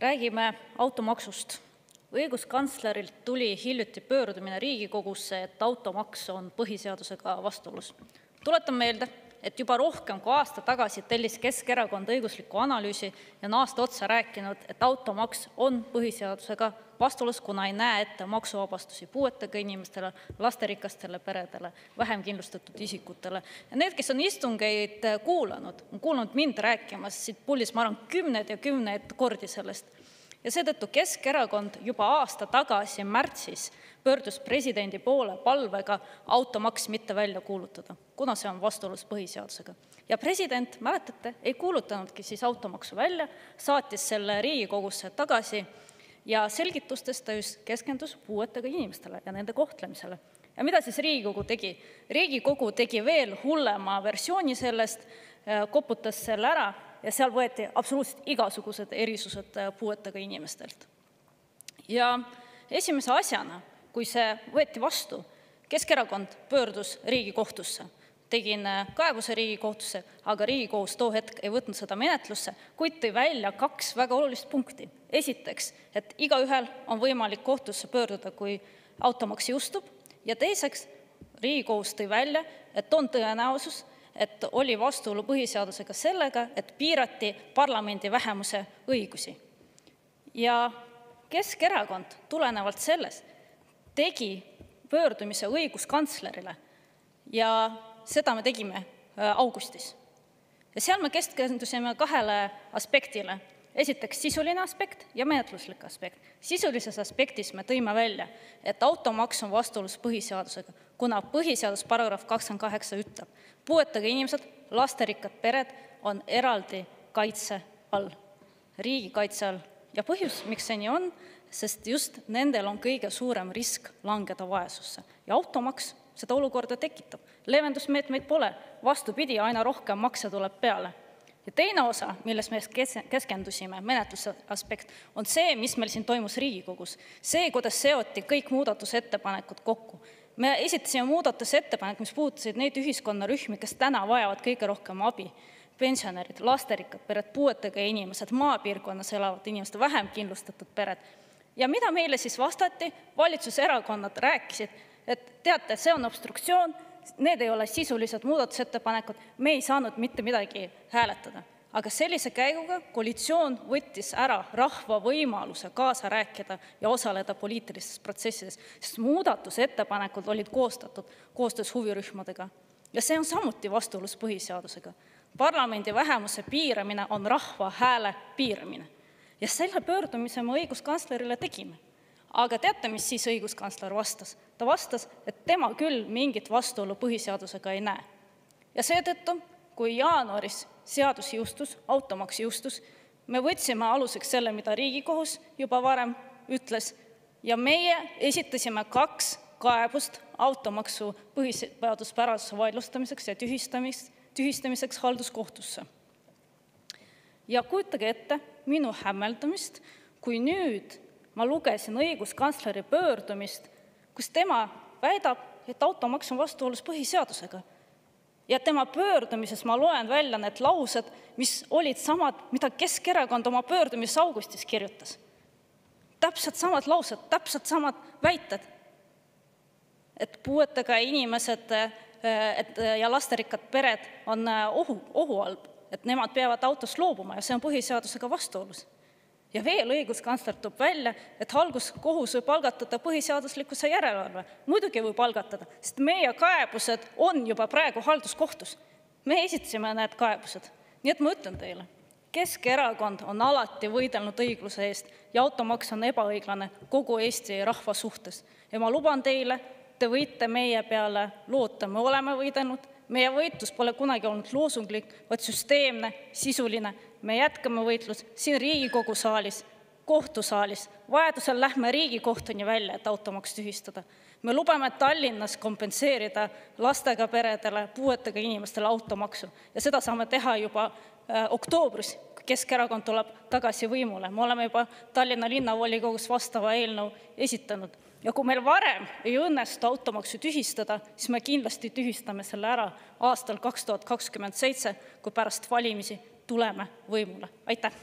Räägime automaksust. Õiguskantslerilt tuli hiljuti pöördumine Riigikogusse, et automaks on põhiseadusega vastuolus. Tuletan meelde, et juba rohkem kui aasta tagasi tellis Keskerakond õigusliku analüüsi ja on aasta otsa rääkinud, et automaks on põhiseadusega vastuolus, kuna ei näe ette maksuvabastusi puuetega inimestele, lasterikastele peredele, vähem kindlustatud isikutele. Ja need, kes on istungeid kuulanud, on kuulnud mind rääkimas siit puldis, ma arvan, kümneid ja kümneid kordi sellest. Ja seetõttu Keskerakond juba aasta tagasi märtsis pöördus presidendi poole palvega automaks mitte välja kuulutada, kuna see on vastuolus põhiseadusega. Ja president, mäletate, ei kuulutanudki siis automaksu välja, saatis selle Riigikogusse tagasi ja selgitustes ta just keskendus puuetega inimestele ja nende kohtlemisele. Ja mida siis Riigikogu tegi? Riigikogu tegi veel hullema versiooni sellest, koputas selle ära ja seal võeti absoluutselt igasugused erisused puuetega inimestelt. Ja esimese asjana, kui see võeti vastu, Keskerakond pöördus Riigikohtusse. Tegin kaebuse Riigikohtusse, aga Riigikohus too hetk ei võtnud seda menetlusse, kuid tõi välja kaks väga olulist punkti. Esiteks, et igaühel on võimalik kohtusse pöörduda, kui automaks jõustub, ja teiseks, Riigikohus tõi välja, et on tõenäosus, et oli vastuolu põhiseadusega sellega, et piirati parlamendi vähemuse õigusi. Ja Keskerakond tulenevalt sellest tegi pöördumise õiguskantslerile ja seda me tegime augustis. Ja seal me keskendusime kahele aspektile. Esiteks sisuline aspekt ja menetluslik aspekt. Sisulises aspektis me tõime välja, et automaks on vastuolus põhiseadusega, kuna põhiseadus paragrahv 28 ütleb, puuetega inimesed, lasterikkad pered on eraldi kaitse all, riigi kaitse all. Ja põhjus, miks see nii on, sest just nendel on kõige suurem risk langeda vaesusse. Ja automaks seda olukorda tekitab. Leevendusmeetmeid pole, vastupidi, aina rohkem makse tuleb peale. Ja teine osa, milles me keskendusime, menetluse aspekt, on see, mis meil siin toimus Riigikogus. See, kuidas seoti kõik muudatusettepanekud kokku. Me esitasime muudatusettepanek, mis puudutasid neid ühiskonnarühmi, kes täna vajavad kõige rohkem abi. Pensionärid, lasterikkad pered, puuetega inimesed, maapiirkonnas elavad inimesed, vähem kindlustatud pered. Ja mida meile siis vastati? Valitsuserakonnad rääkisid, et teate, see on obstruktsioon, need ei ole sisulised muudatusettepanekud, me ei saanud mitte midagi hääletada. Aga sellise käiguga koalitsioon võttis ära rahva võimaluse kaasa rääkida ja osaleda poliitilistes protsessides, sest muudatusettepanekud olid koostatud koostöös huvirühmadega. Ja see on samuti vastuolus põhiseadusega. Parlamendi vähemuse piiramine on rahva hääle piiramine. Ja selle pöördumise me õiguskantslerile tegime. Aga teate, mis siis õiguskantsler vastas? Ta vastas, et tema küll mingit vastuolu põhiseadusega ei näe. Ja seetõttu, kui jaanuaris seadus jõustus, automaks jõustus, me võtsime aluseks selle, mida Riigikohus juba varem ütles, ja meie esitasime 2 kaebust automaksu põhiseaduspärasuse vaidlustamiseks ja tühistamiseks halduskohtusse. Ja kujutage ette minu hämmeldamist, kui nüüd ma lugesin õiguskantsleri pöördumist, kus tema väidab, et automaks on vastuolus põhiseadusega. Ja tema pöördumises ma loen välja need laused, mis olid samad, mida Keskerakond oma pöördumises augustis kirjutas. Täpselt samad laused, täpselt samad väited, et puuetega inimesed ja lasterikkad pered on ohu all, et nemad peavad autost loobuma ja see on põhiseadusega vastuolus. Ja veel õiguskantsler toob välja, et halduskohus võib algatada põhiseaduslikkuse järelevalve. Muidugi võib algatada, sest meie kaebused on juba praegu halduskohtus. Me esitasime need kaebused. Nii et ma ütlen teile, Keskerakond on alati võidelnud õigluse eest ja automaks on ebaõiglane kogu Eesti rahva suhtes. Ja ma luban teile, te võite meie peale loota, me oleme võidelnud. Meie võitlus pole kunagi olnud loosunglik, vaid süsteemne, sisuline. Me jätkame võitlus siin Riigikogu saalis, kohtusaalis. Vajadusel lähme Riigikohtuni välja, et automaks tühistada. Me lubame Tallinnas kompenseerida lastega peredele, puuetega inimestele automaksu. Ja seda saame teha juba oktoobris, kui Keskerakond tuleb tagasi võimule. Me oleme juba Tallinna linnavolikogus vastava eelnõu esitanud. Ja kui meil varem ei õnnestu automaksu tühistada, siis me kindlasti tühistame selle ära aastal 2027, kui pärast valimisi tuleme võimule. Aitäh!